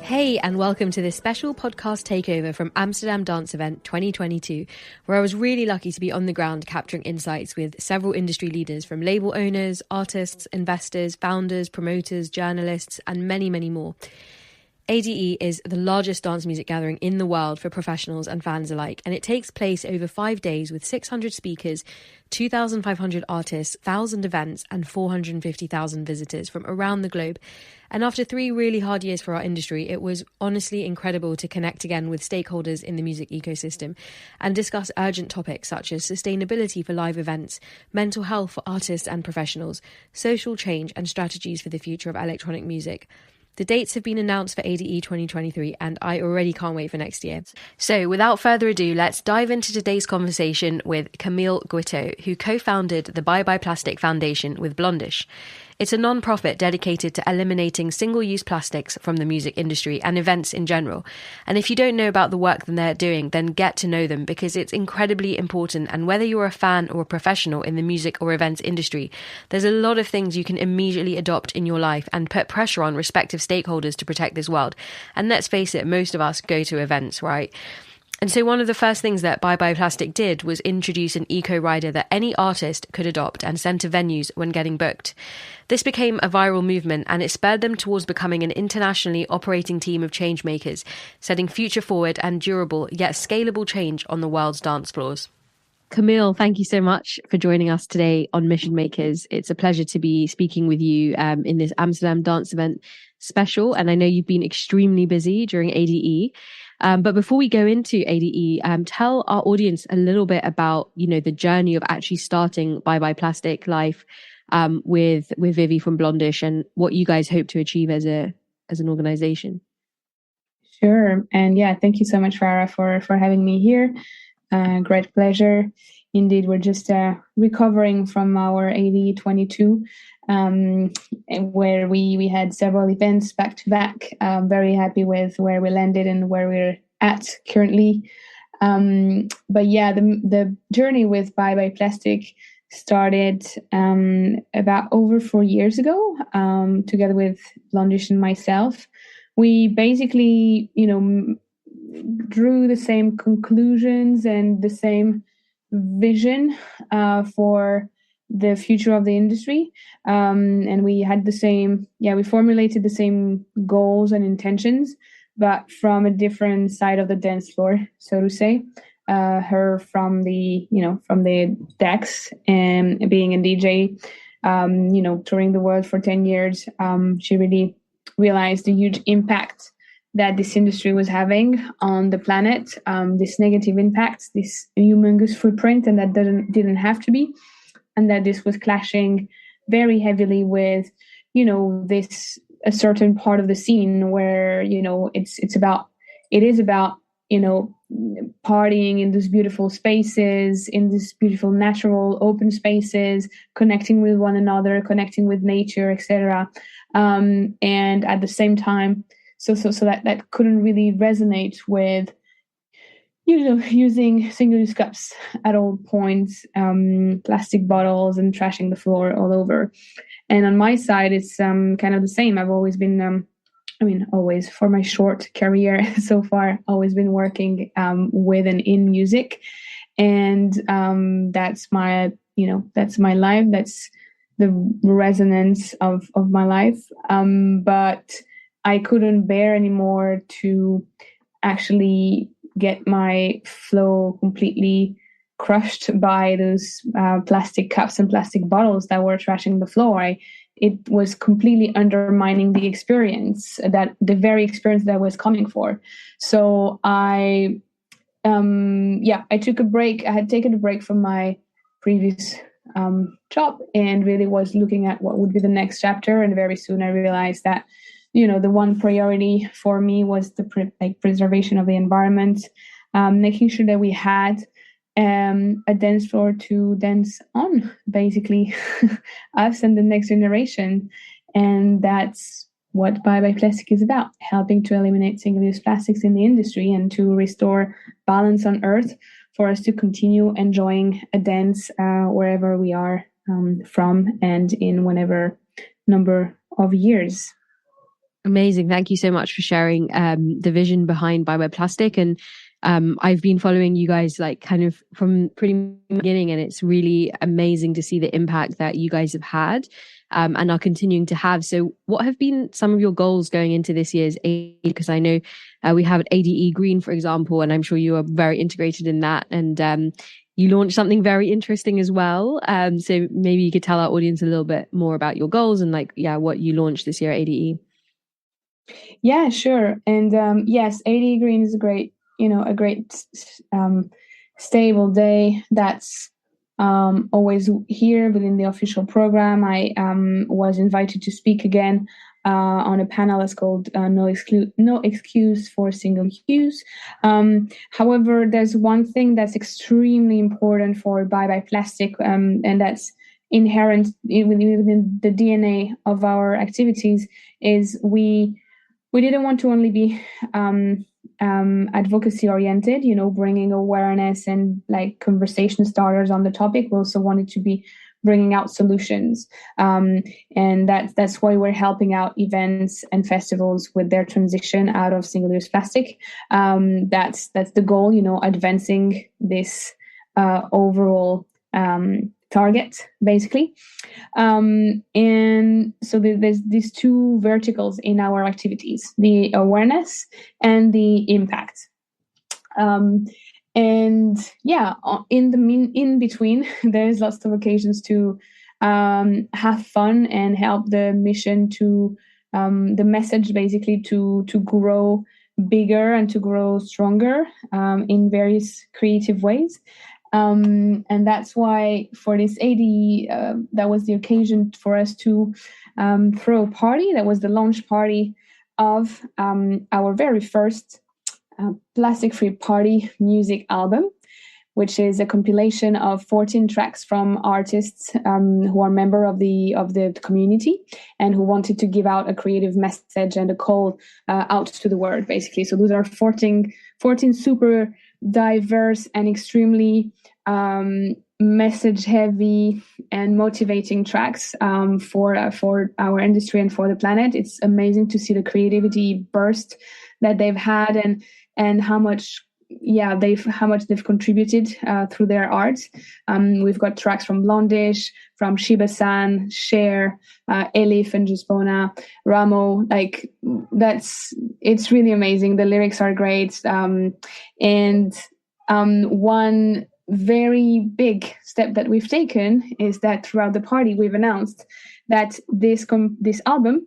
Hey, and welcome to this special podcast takeover from Amsterdam Dance Event 2022, where I was really lucky to be on the ground capturing insights with several industry leaders from label owners, artists, investors, founders, promoters, journalists, and many, many more. ADE is the largest dance music gathering in the world for professionals and fans alike, and it takes place over 5 days with 600 speakers, 2,500 artists, 1,000 events, and 450,000 visitors from around the globe. And after 3 really hard years for our industry, it was honestly incredible to connect again with stakeholders in the music ecosystem and discuss urgent topics such as sustainability for live events, mental health for artists and professionals, social change, and strategies for the future of electronic music. The dates have been announced for ADE 2023, and I already can't wait for next year. So without further ado, let's dive into today's conversation with Camille Guitteau, who co-founded the Bye Bye Plastic Foundation with Blondish. It's a non-profit dedicated to eliminating single-use plastics from the music industry and events in general. And if you don't know about the work that they're doing, then get to know them because it's incredibly important. And whether you're a fan or a professional in the music or events industry, there's a lot of things you can immediately adopt in your life and put pressure on respective stakeholders to protect this world. And let's face it, most of us go to events, right? And so one of the first things that Bye Bye Plastic did was introduce an eco-rider that any artist could adopt and send to venues when getting booked. This became a viral movement, and it spurred them towards becoming an internationally operating team of change makers, setting future forward and durable yet scalable change on the world's dance floors. Camille, thank you so much for joining us today on Mission Makers. It's a pleasure to be speaking with you in this Amsterdam Dance Event special, and I know you've been extremely busy during ADE. But before we go into ADE, tell our audience a little bit about, the journey of actually starting Bye Bye Plastic Life with Vivi from Blondish and what you guys hope to achieve as an organization. Sure. And yeah, thank you so much, Farah, for having me here. Great pleasure. Indeed, we're just recovering from our ADE 22, where we had several events back to back. Very happy with where we landed and where we're at currently. But yeah, the journey with Bye Bye Plastic started about over 4 years ago, together with Blondish and myself. We basically, drew the same conclusions and the same vision for the future of the industry, and we had we formulated the same goals and intentions, but from a different side of the dance floor, so to say. Her from the decks and being a DJ, touring the world for 10 years, she really realized the huge impact that this industry was having on the planet, this negative impact, this humongous footprint, and that didn't have to be, and that this was clashing very heavily with, this a certain part of the scene where, it is about, partying in these beautiful spaces, in these beautiful natural open spaces, connecting with one another, connecting with nature, etc. And at the same time, so that couldn't really resonate with, using single-use cups at all points, plastic bottles, and trashing the floor all over. And on my side, it's kind of the same. I've always been, always for my short career so far, always been working with and in music, and that's my life. That's the resonance of my life. But I couldn't bear anymore to actually get my flow completely crushed by those plastic cups and plastic bottles that were trashing the floor. It was completely undermining the experience, the very experience that I was coming for. So I took a break. I had taken a break from my previous job and really was looking at what would be the next chapter. And very soon I realized that, the one priority for me was the preservation of the environment, making sure that we had a dance floor to dance on, basically, us and the next generation. And that's what Bye Bye Plastic is about, helping to eliminate single-use plastics in the industry and to restore balance on Earth for us to continue enjoying a dance wherever we are from and in whenever number of years. Amazing. Thank you so much for sharing the vision behind Bye Bye Plastic. And I've been following you guys like kind of from pretty beginning, and it's really amazing to see the impact that you guys have had and are continuing to have. So what have been some of your goals going into this year's ADE? Because I know we have an ADE Green, for example, and I'm sure you are very integrated in that. And you launched something very interesting as well. So maybe you could tell our audience a little bit more about your goals and what you launched this year at ADE. Yeah, sure. And yes, ADE Green is a great stable day that's always here within the official program. I was invited to speak again on a panel that's called No Excuse for Single Use. However, there's one thing that's extremely important for Bye Bye Plastic, and that's inherent within the DNA of our activities, is we didn't want to only be advocacy oriented, bringing awareness and like conversation starters on the topic. We also wanted to be bringing out solutions, and that's why we're helping out events and festivals with their transition out of single-use plastic. That's the goal, advancing this overall target, basically. And so there's these two verticals in our activities: the awareness and the impact. And yeah, in between, there's lots of occasions to have fun and help the mission to the message basically to grow bigger and to grow stronger in various creative ways. And that's why for this ADE, that was the occasion for us to throw a party. That was the launch party of our very first plastic-free party music album, which is a compilation of 14 tracks from artists who are member of the community and who wanted to give out a creative message and a call out to the world, basically. So those are 14 super diverse and extremely message heavy and motivating tracks for our industry and for the planet. It's amazing to see the creativity burst that they've had and how much they've contributed through their art. We've got tracks from Blondish, from Shiba-san, Cher, Elif and Juspona, Ramo. It's really amazing. The lyrics are great. And one very big step that we've taken is that throughout the party, we've announced that this album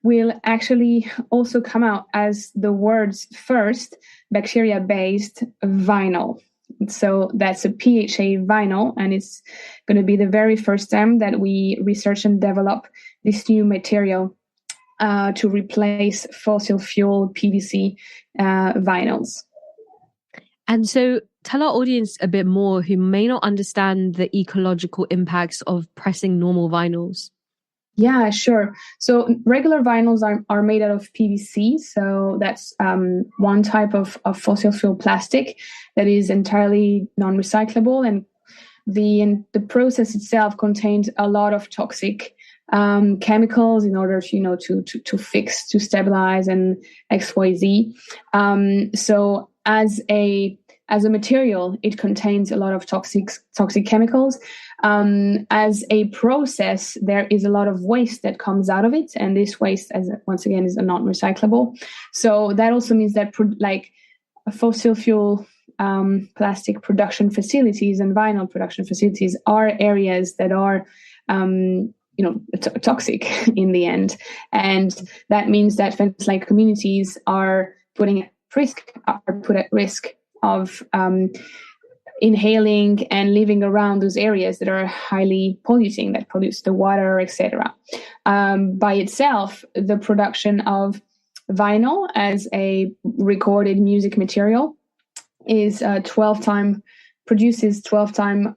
will actually also come out as the world's first bacteria-based vinyl. So that's a PHA vinyl, and it's going to be the very first time that we research and develop this new material to replace fossil fuel PVC vinyls. And so tell our audience a bit more who may not understand the ecological impacts of pressing normal vinyls. Yeah, sure. So regular vinyls are made out of PVC. So that's one type of fossil fuel plastic that is entirely non-recyclable. And the process itself contains a lot of toxic chemicals in order to fix, to stabilize and XYZ. So as a material, it contains a lot of toxic chemicals. As a process, there is a lot of waste that comes out of it, and this waste, once again, is not recyclable. So that also means that fossil fuel plastic production facilities and vinyl production facilities are areas that are toxic in the end, and that means that like communities are put at risk of inhaling and living around those areas that are highly polluting, that pollutes the water, etc. By itself, the production of vinyl as a recorded music material is 12 times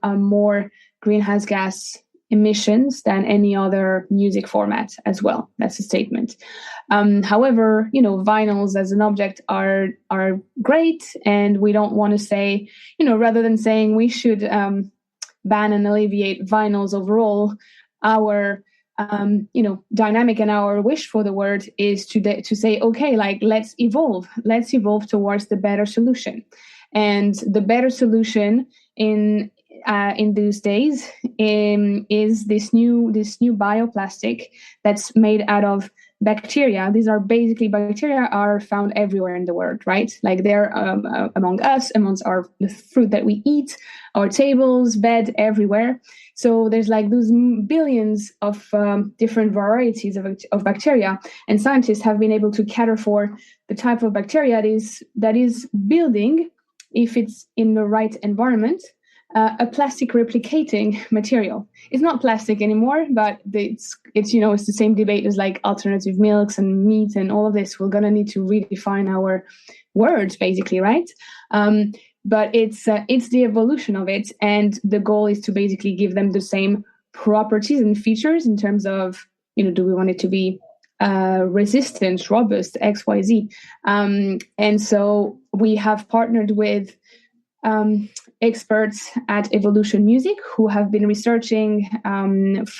more greenhouse gas emissions than any other music format as well. That's a statement. However, vinyls as an object are great, and we don't want to say, rather than saying we should ban and alleviate vinyls overall, our dynamic, and our wish for the word is to say, okay, like let's evolve towards the better solution. And the better solution in these days is this new bioplastic that's made out of bacteria. These are basically bacteria are found everywhere in the world, right? Like they're among us, amongst the fruit that we eat, our tables, bed, everywhere. So there's like those billions of different varieties of bacteria, and scientists have been able to cater for the type of bacteria that is building, if it's in the right environment, a plastic replicating material. It's not plastic anymore, but it's the same debate as like alternative milks and meat and all of this. We're gonna need to redefine our words, basically, right? But it's the evolution of it, and the goal is to basically give them the same properties and features in terms of, do we want it to be resistant, robust, XYZ. And so we have partnered with experts at Evolution Music who have been researching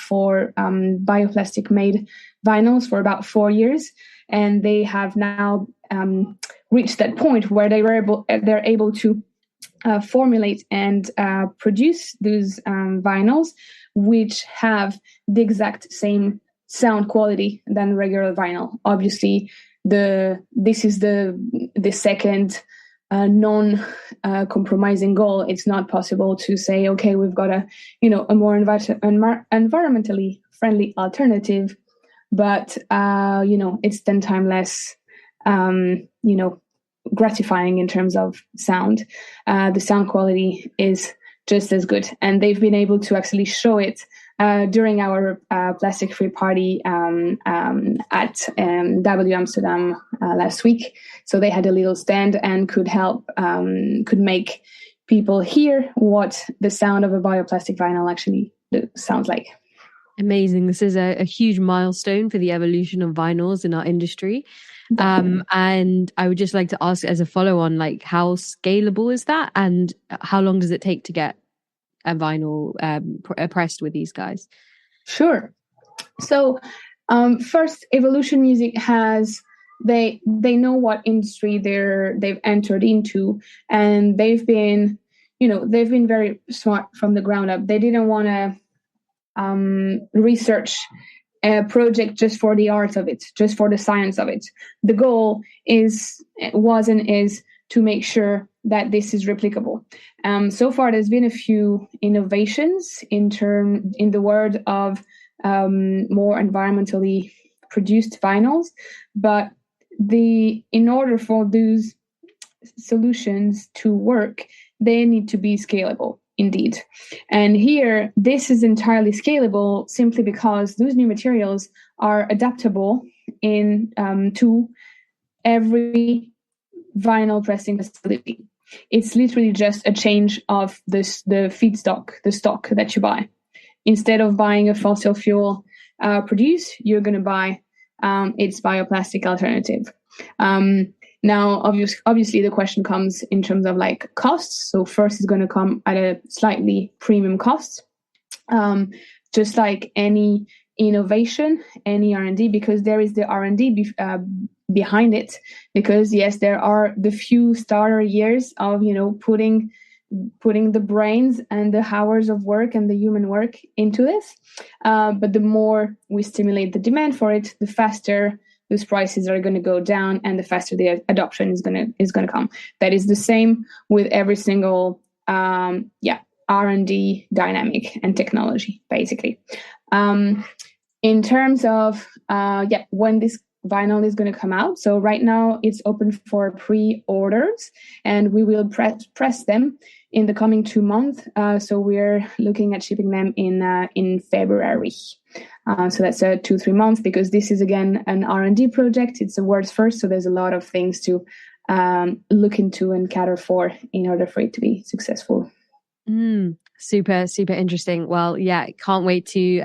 for bioplastic made vinyls for about 4 years, and they have now reached that point where they're able to formulate and produce those vinyls which have the exact same sound quality than regular vinyl. Obviously, this is the second non-compromising goal. It's not possible to say, okay, we've got a more environmentally friendly alternative, but it's 10 times less gratifying in terms of sound. The sound quality is just as good, and they've been able to actually show it during our plastic free party at W Amsterdam last week. So they had a little stand and could make people hear what the sound of a bioplastic vinyl actually sounds like. Amazing. This is a huge milestone for the evolution of vinyls in our industry. And I would just like to ask as a follow-on, like, how scalable is that, and how long does it take to get a vinyl pressed with these guys? Sure. So first, Evolution Music they know what industry they've entered into, and they've been very smart from the ground up. They didn't want to research a project just for the art of it, just for the science of it. The goal was and is to make sure that this is replicable. So far, there's been a few innovations in the world of more environmentally produced vinyls, but in order for those solutions to work, they need to be scalable. Indeed. And here, this is entirely scalable simply because those new materials are adaptable to every vinyl pressing facility. It's literally just a change of the feedstock, the stock that you buy. Instead of buying a fossil fuel produce, you're going to buy its bioplastic alternative. Now, obviously, the question comes in terms of like costs. So first, it's going to come at a slightly premium cost, just like any innovation, any R&D, because there is the R&D behind it. Because yes, there are the few starter years of putting the brains and the hours of work and the human work into this. But the more we stimulate the demand for it, the faster those prices are going to go down, and the faster the adoption is going to come. That is the same with every single R&D dynamic and technology, basically. In terms of when this vinyl is going to come out, so right now it's open for pre-orders, and we will press them in the coming 2 months. So we're looking at shipping them in February. So that's 2-3 months, because this is again an R&D project. It's a world's first, so there's a lot of things to look into and cater for in order for it to be successful. Super, super interesting. Well, yeah, can't wait to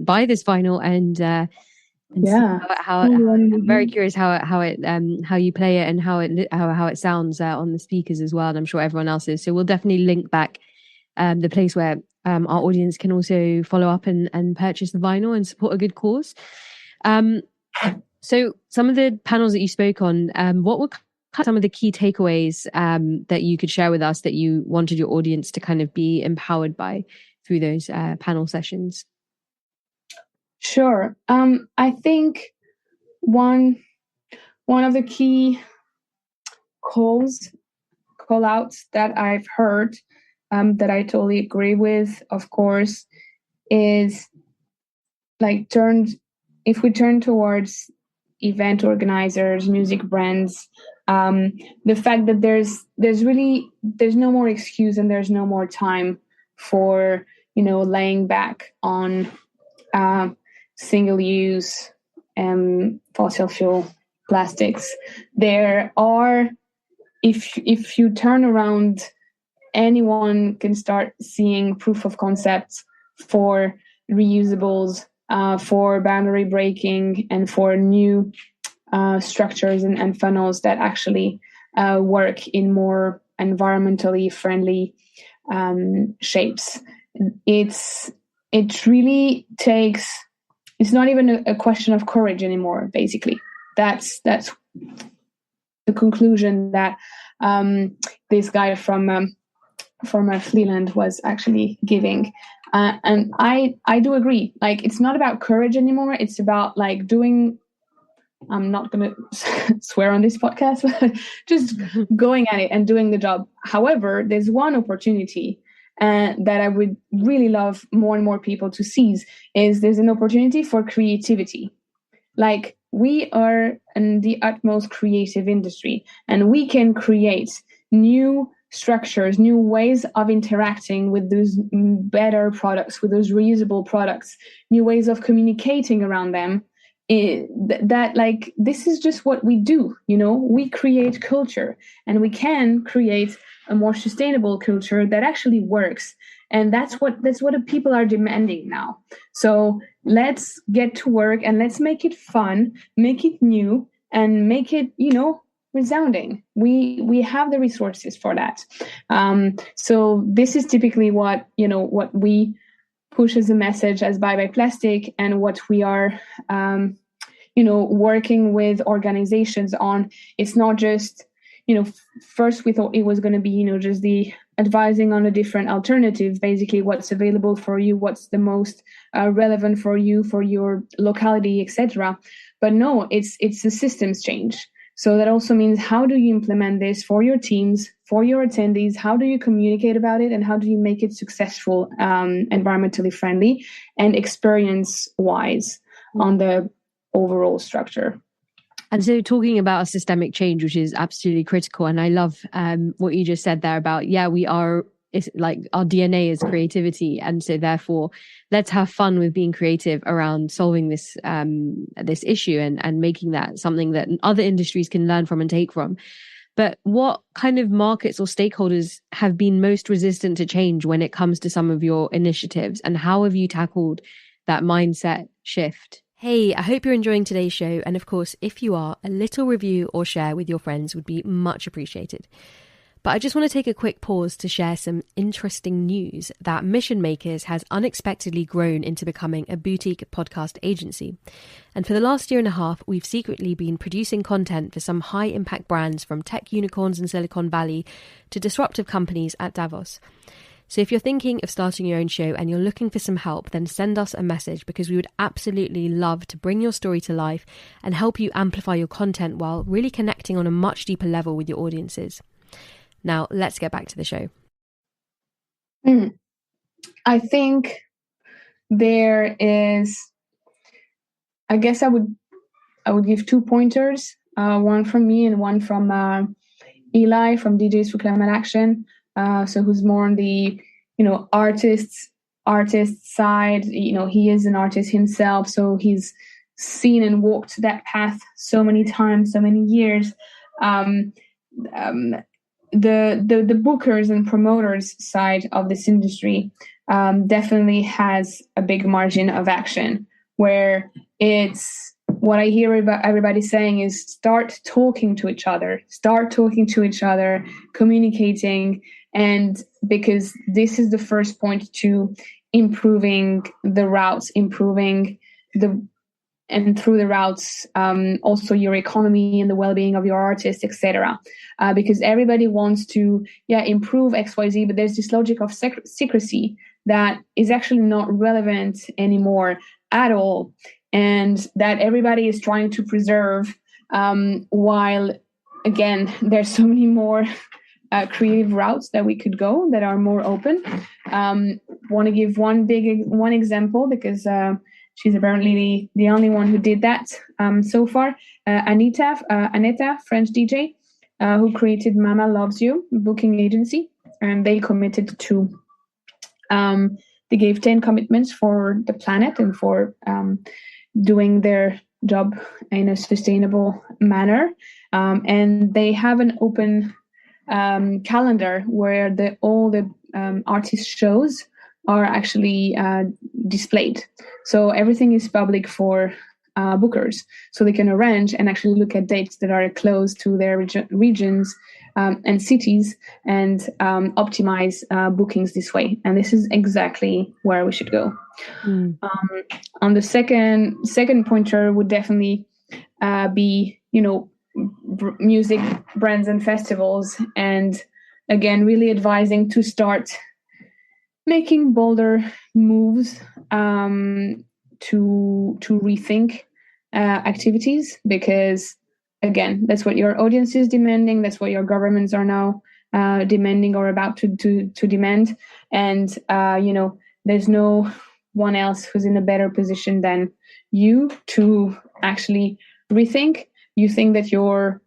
buy this vinyl and see how I'm very curious how you play it and how it sounds on the speakers as well. And I'm sure everyone else is. So we'll definitely link back the place where our audience can also follow up and purchase the vinyl and support a good cause. So some of the panels that you spoke on, what were some of the key takeaways that you could share with us that you wanted your audience to kind of be empowered by through those panel sessions? Sure. I think one of the key call outs that I've heard, that I totally agree with, of course, is like if we turn towards event organizers, music brands, the fact that there's no more excuse and there's no more time for laying back on single use fossil fuel plastics. There are, if you turn around, anyone can start seeing proof of concepts for reusables, for boundary breaking, and for new structures and funnels that actually work in more environmentally friendly shapes. It really takes. It's not even a question of courage anymore. Basically, that's the conclusion that this guy from Fleeland was actually giving. And I do agree. Like, it's not about courage anymore. It's about like doing. I'm not going to swear on this podcast, but just going at it and doing the job. However, there's one opportunity that I would really love more and more people to seize. Is there's an opportunity for creativity. Like, we are in the utmost creative industry, and we can create new structures, new ways of interacting with those better products, with those reusable products, new ways of communicating around them. That like, this is just what we do. We create culture, and we can create a more sustainable culture that actually works. And that's what the people are demanding now. So let's get to work, and let's make it fun, make it new, and make it, resounding. We have the resources for that. So this is typically what we push as a message as Bye Bye Plastic, and what we are working with organizations on. It's not just, first we thought it was going to be, just the advising on a different alternative, basically what's available for you, what's the most relevant for you, for your locality, etc. But no, it's a systems change. So that also means, how do you implement this for your teams, for your attendees? How do you communicate about it? And how do you make it successful, environmentally friendly, and experience-wise on the overall structure? And so, talking about a systemic change, which is absolutely critical. And I love what you just said there about, it's like our DNA is creativity. And so therefore, let's have fun with being creative around solving this issue and making that something that other industries can learn from and take from. But what kind of markets or stakeholders have been most resistant to change when it comes to some of your initiatives? And how have you tackled that mindset shift? Hey, I hope you're enjoying today's show. And of course, if you are, a little review or share with your friends would be much appreciated. But I just want to take a quick pause to share some interesting news that Mission Makers has unexpectedly grown into becoming a boutique podcast agency. And for the last year and a half, we've secretly been producing content for some high-impact brands, from tech unicorns in Silicon Valley to disruptive companies at Davos. So if you're thinking of starting your own show and you're looking for some help, then send us a message, because we would absolutely love to bring your story to life and help you amplify your content while really connecting on a much deeper level with your audiences. Now, let's get back to the show. I think there is, I guess I would give 2 pointers, one from me and one from Eli from DJs for Climate Action. So who's more on the, artist side. He is an artist himself, so he's seen and walked that path so many times, so many years. The bookers and promoters side of this industry definitely has a big margin of action, where it's what I hear about everybody saying is start talking to each other, communicating, And because this is the first point to improving the routes, and through the routes, also your economy and the well-being of your artists, etc. Because everybody wants to, improve XYZ, but there's this logic of secrecy that is actually not relevant anymore at all, and that everybody is trying to preserve, while, again, there's so many more creative routes that we could go that are more open. Want to give one example, because she's apparently the only one who did that so far. Aneta, French DJ, who created Mama Loves You booking agency, and they committed to. They gave 10 commitments for the planet and for doing their job in a sustainable manner, and they have an open calendar where all the artist shows are actually displayed. So everything is public for bookers, so they can arrange and actually look at dates that are close to their regions and cities, and optimize bookings this way. And this is exactly where we should go. On the second pointer would definitely be, music brands and festivals, and again, really advising to start making bolder moves to rethink activities, because again, that's what your audience is demanding, that's what your governments are now demanding or about to demand, and there's no one else who's in a better position than you to actually rethink. You think that your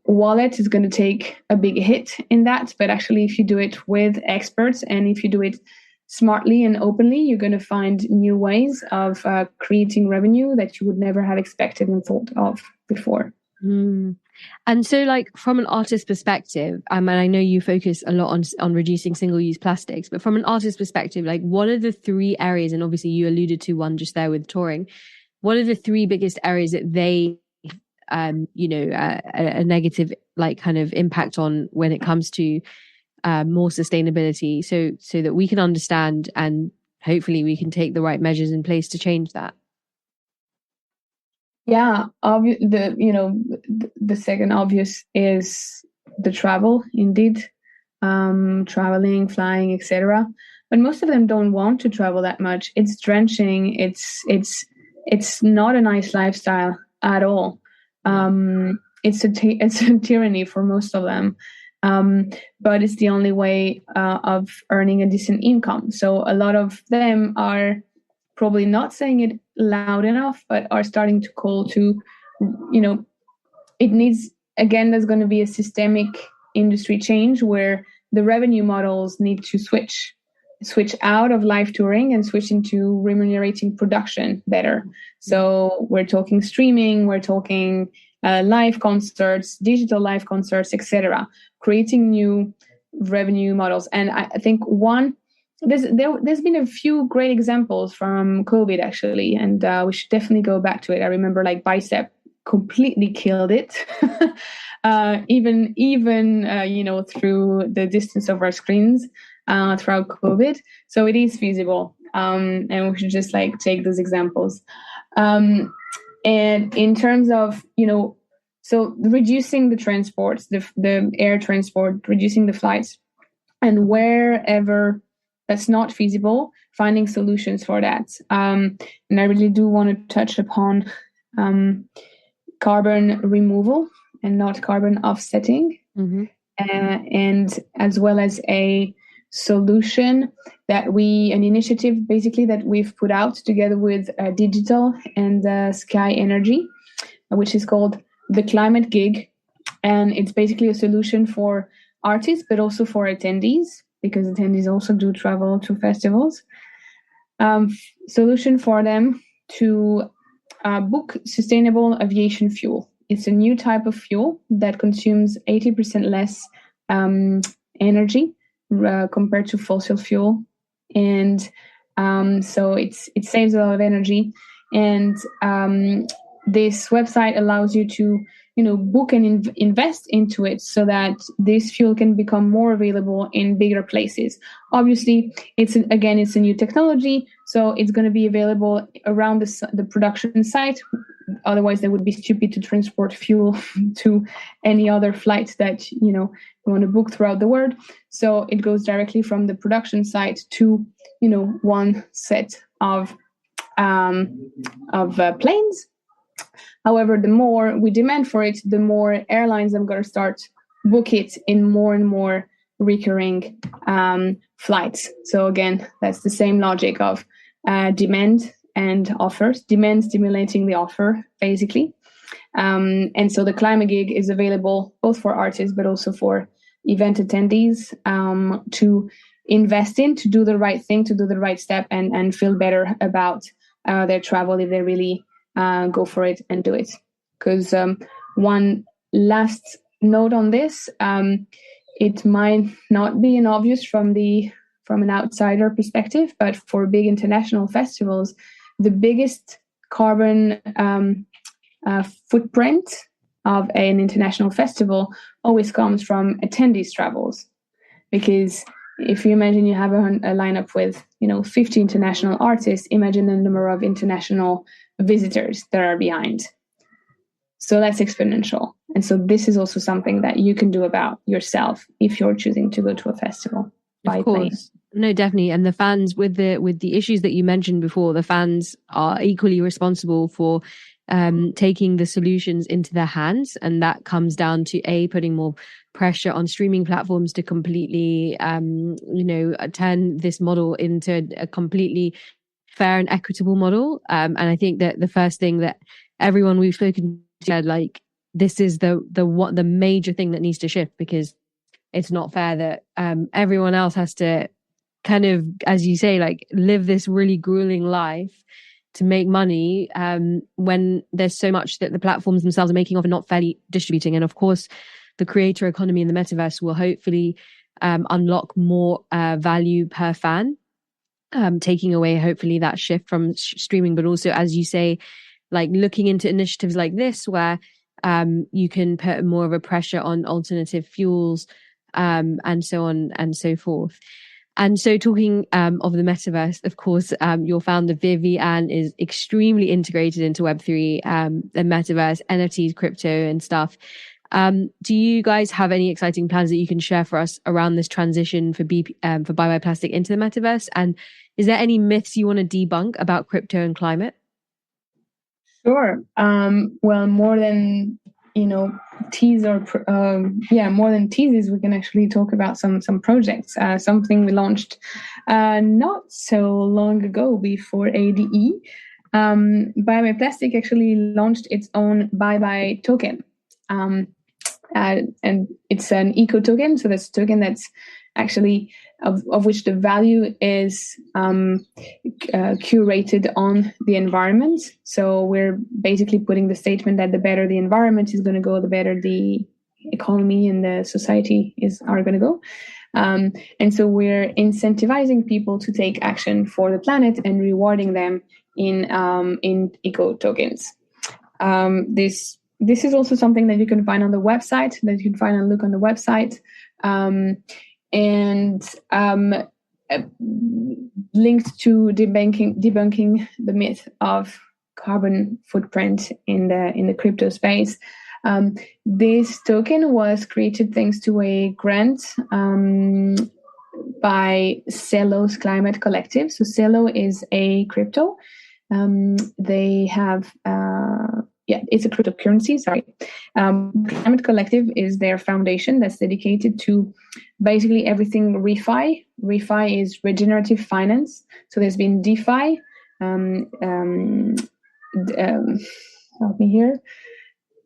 wallet is going to take a big hit in that, but actually if you do it with experts and if you do it smartly and openly, you're going to find new ways of creating revenue that you would never have expected and thought of before. And so, like, from an artist perspective, and I know you focus a lot on reducing single-use plastics, but from an artist perspective, like, what are the 3 areas, and obviously you alluded to one just there with touring, what are the 3 biggest areas that they a negative, like, kind of impact on when it comes to more sustainability, so that we can understand and hopefully we can take the right measures in place to change that? Yeah, the second obvious is the travel, indeed, traveling, flying, etc. But most of them don't want to travel that much. It's drenching. It's not a nice lifestyle at all. It's a tyranny for most of them. But it's the only way of earning a decent income. So a lot of them are probably not saying it loud enough, but are starting to call to, it needs, again, there's going to be a systemic industry change where the revenue models need to switch out of live touring and switch into remunerating production better. So we're talking streaming, we're talking live concerts, digital live concerts, etc., creating new revenue models. And I think there's been a few great examples from COVID, actually, and we should definitely go back to it. I remember, like, Bicep completely killed it, even through the distance of our screens throughout COVID. So it is feasible, and we should just, like, take those examples. And in terms of, so reducing the transports, the air transport, reducing the flights, and wherever that's not feasible, finding solutions for that. And I really do want to touch upon carbon removal and not carbon offsetting, and as well as a solution an initiative basically that we've put out together with Digital and Sky Energy, which is called the Climate Gig. And it's basically a solution for artists, but also for attendees, because attendees also do travel to festivals. Solution for them to book sustainable aviation fuel. It's a new type of fuel that consumes 80% less energy compared to fossil fuel. And so it saves a lot of energy. And this website allows you to book and invest into it so that this fuel can become more available in bigger places. Obviously, it's a new technology, so it's going to be available around the production site. Otherwise, they would be stupid to transport fuel to any other flight that you want to book throughout the world. So it goes directly from the production site to one set of planes. However, the more we demand for it, the more airlines are going to start book it in more and more recurring flights. So again, that's the same logic of demand and offers, demand stimulating the offer, basically. And so the Climate Gig is available both for artists, but also for event attendees to invest in, to do the right thing, to do the right step, and feel better about their travel if they really go for it and do it. Because one last note on this, it might not be an obvious from an outsider perspective, but for big international festivals, the biggest carbon footprint of an international festival always comes from attendees' travels. Because if you imagine you have a lineup with 50 international artists, imagine the number of international visitors that are behind. So that's exponential. And so this is also something that you can do about yourself if you're choosing to go to a festival by plane. No, definitely. And the fans, with the issues that you mentioned before, the fans are equally responsible for taking the solutions into their hands. And that comes down to putting more pressure on streaming platforms to completely, turn this model into a completely fair and equitable model. And I think that the first thing that everyone we've spoken to said, like, this is the major thing that needs to shift, because it's not fair that everyone else has to kind of, as you say, like, live this really grueling life to make money when there's so much that the platforms themselves are making off and not fairly distributing. And of course, the creator economy in the metaverse will hopefully unlock more value per fan, taking away hopefully that shift from streaming, but also, as you say, like looking into initiatives like this where you can put more of a pressure on alternative fuels and so on and so forth. And so talking of the metaverse, of course, your founder, Vivian, is extremely integrated into Web3, the metaverse, NFTs, crypto and stuff. Do you guys have any exciting plans that you can share for us around this transition for Bye Bye Plastic into the metaverse? And is there any myths you want to debunk about crypto and climate? Sure. Well, more than tease or more than teases, we can actually talk about some projects. Something we launched not so long ago before ADE. Bye Bye Plastic actually launched its own Bye Bye token, and it's an eco token. So that's a token that's actually of which the value is curated on the environment. So we're basically putting the statement that the better the environment is going to go, the better the economy and the society are going to go. And so we're incentivizing people to take action for the planet and rewarding them in eco tokens. This is also something that you can find on the website, that you can find and look on the website. And linked to debunking the myth of carbon footprint in the crypto space. This token was created thanks to a grant by Cello's Climate Collective. So Cello is a crypto. They have it's a cryptocurrency. Sorry. Climate Collective is their foundation that's dedicated to basically everything refi. Refi is regenerative finance. So there's been DeFi, help me here,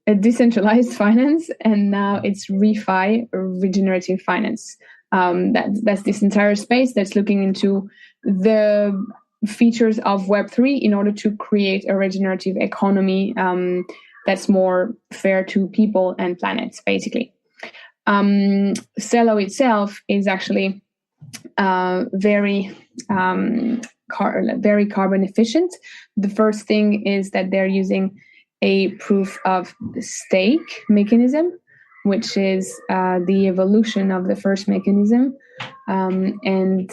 a decentralized finance, and now it's refi, regenerative finance. That's this entire space that's looking into the features of Web3 in order to create a regenerative economy that's more fair to people and planets, basically. Cello itself is actually very carbon efficient. The first thing is that they're using a proof of stake mechanism, which is the evolution of the first mechanism. And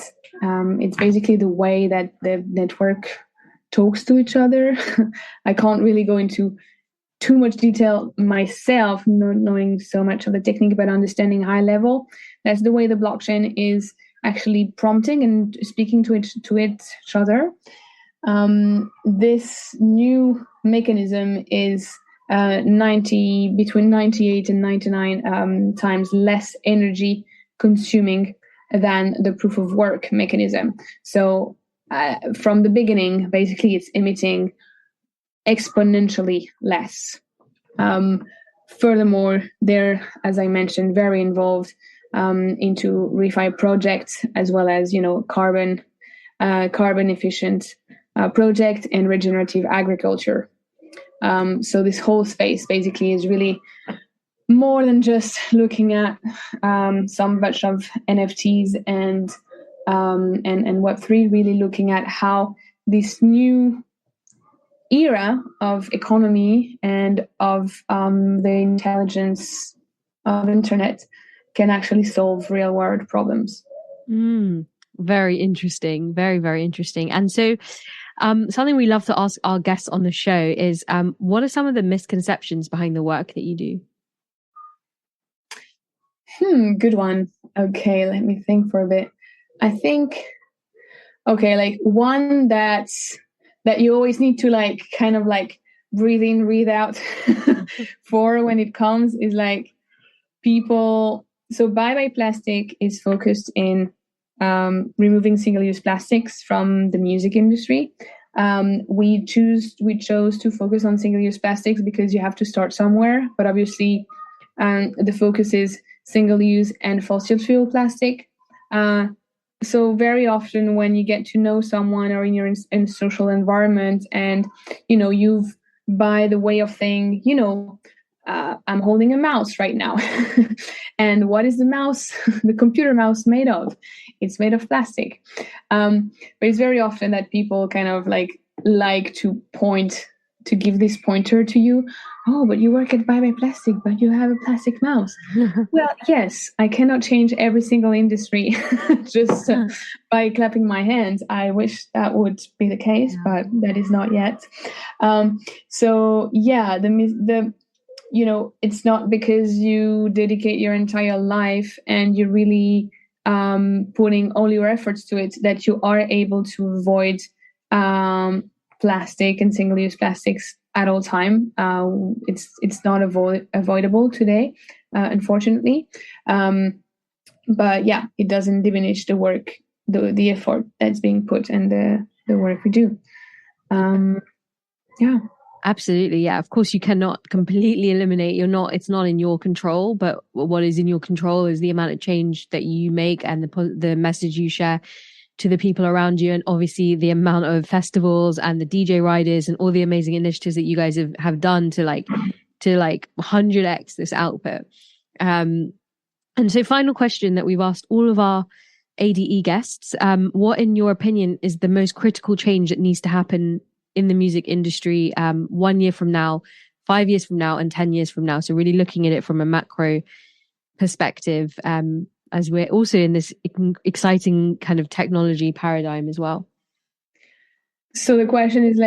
it's basically the way that the network talks to each other. I can't really go into too much detail myself, not knowing so much of the technique, but understanding high level. That's the way the blockchain is actually prompting and speaking to each other. This new mechanism is between 98 and 99 times less energy consuming than the proof of work mechanism. So from the beginning, basically, it's emitting exponentially less. Furthermore, they're, as I mentioned, very involved into refi projects, as well as carbon efficient project and regenerative agriculture. So this whole space basically is really more than just looking at some bunch of NFTs and Web3, really looking at how this new era of economy and of the intelligence of internet can actually solve real world problems. Very interesting. Very, very interesting. And so something we love to ask our guests on the show is what are some of the misconceptions behind the work that you do? Good one. Okay, let me think for a bit. I think, like one that you always need to kind of breathe in, breathe out for when it comes is people. So Bye Plastic is focused in removing single-use plastics from the music industry. We chose to focus on single-use plastics because you have to start somewhere, but obviously the focus is single-use and fossil fuel plastic. So very often when you get to know someone or in a social environment and, you've, by the way of saying, I'm holding a mouse right now. And what is the mouse, the computer mouse made of? It's made of plastic. But it's very often that people kind of like to give this pointer to you. Oh, but you work at Bye Plastic, but you have a plastic mouse. Well, yes, I cannot change every single industry just by clapping my hands. I wish that would be the case, but that is not yet. So yeah, it's not because you dedicate your entire life and you're really putting all your efforts to it that you are able to avoid plastic and single-use plastics at all time. It's not avoidable today, unfortunately. But yeah, it doesn't diminish the work, the effort that's being put and the work we do. Yeah. Absolutely. Yeah. Of course, you cannot completely eliminate. It's not in your control, but what is in your control is the amount of change that you make and the message you share to the people around you. And obviously the amount of festivals and the DJ riders and all the amazing initiatives that you guys have done to 100x this output. And so final question that we've asked all of our ADE guests, what in your opinion is the most critical change that needs to happen in the music industry 1 year from now, 5 years from now, and 10 years from now? So really looking at it from a macro perspective, as we're also in this exciting kind of technology paradigm as well. So the question is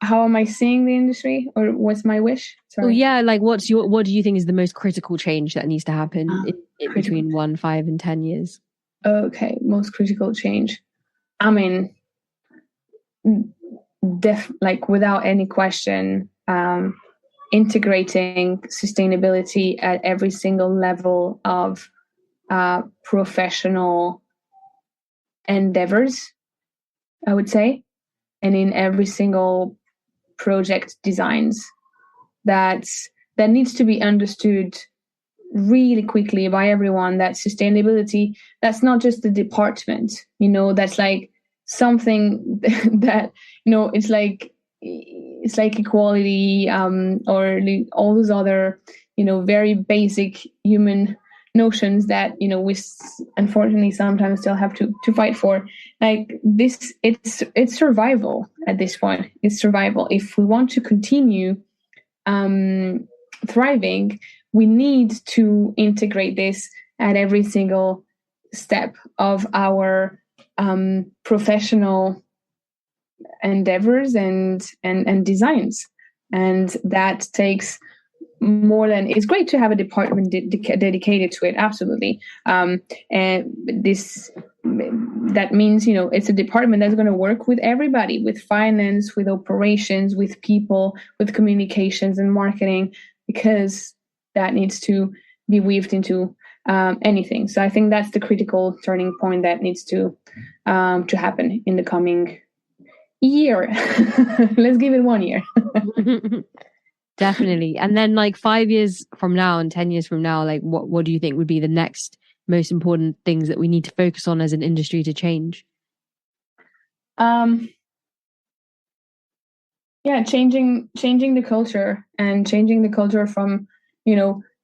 how am I seeing the industry, or what's my wish? Sorry. Well, yeah, what do you think is the most critical change that needs to happen in between 1, 5, and 10 years? Okay, most critical change. I mean, without any question, integrating sustainability at every single level of professional endeavors, I would say, and in every single project designs. That needs to be understood really quickly by everyone, that sustainability, that's not just the department, that's something that, it's like equality, or all those other, very basic human notions that, we unfortunately sometimes still have to fight for. It's survival at this point. It's survival. If we want to continue thriving, we need to integrate this at every single step of our professional endeavors and designs. And that takes more than, it's great to have a department dedicated to it, absolutely. And that means, it's a department that's going to work with everybody, with finance, with operations, with people, with communications and marketing, because that needs to be weaved into anything. So I think that's the critical turning point that needs to happen in the coming year. Let's give it 1 year. Definitely. And then 5 years from now and 10 years from now, what do you think would be the next most important things that we need to focus on as an industry to change? Changing the culture, and changing the culture from,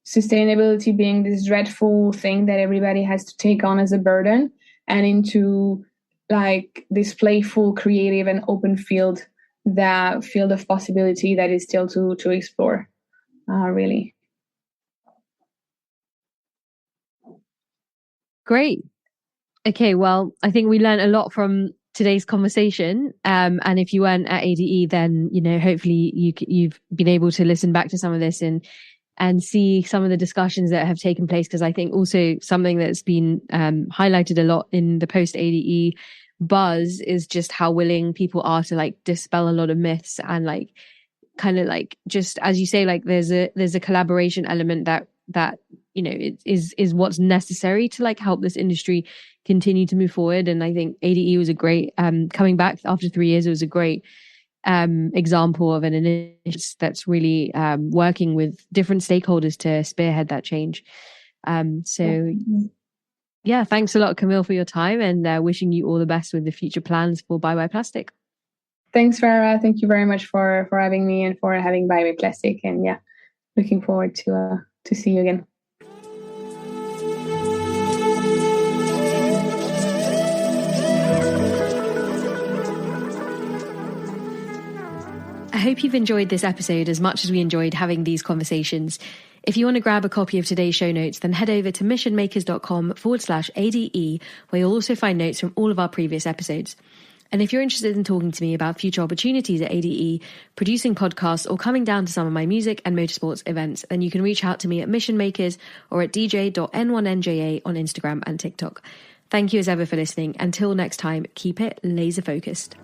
sustainability being this dreadful thing that everybody has to take on as a burden, and into this playful, creative and open field, that field of possibility that is still to explore, really. Great. Okay, well, I think we learned a lot from today's conversation. And if you weren't at ADE, then, hopefully you've been able to listen back to some of this and see some of the discussions that have taken place. Because I think also something that's been highlighted a lot in the post ADE buzz is just how willing people are to dispel a lot of myths, and just as you say, there's a collaboration element that is what's necessary to help this industry continue to move forward. And I think ADE was a great coming back after 3 years. It was a great example of an initiative that's really working with different stakeholders to spearhead that change. Yeah, thanks a lot, Camille, for your time, and wishing you all the best with the future plans for Bye Bye Plastic. Thanks, Farah. Thank you very much for having me and for having Bye Bye Plastic. And yeah, looking forward to see you again. I hope you've enjoyed this episode as much as we enjoyed having these conversations. If you want to grab a copy of today's show notes, then head over to missionmakers.com/ADE, where you'll also find notes from all of our previous episodes. And if you're interested in talking to me about future opportunities at ADE, producing podcasts, or coming down to some of my music and motorsports events, then you can reach out to me at Mission Makers or at dj.n1nja on Instagram and TikTok. Thank you as ever for listening. Until next time, keep it laser focused.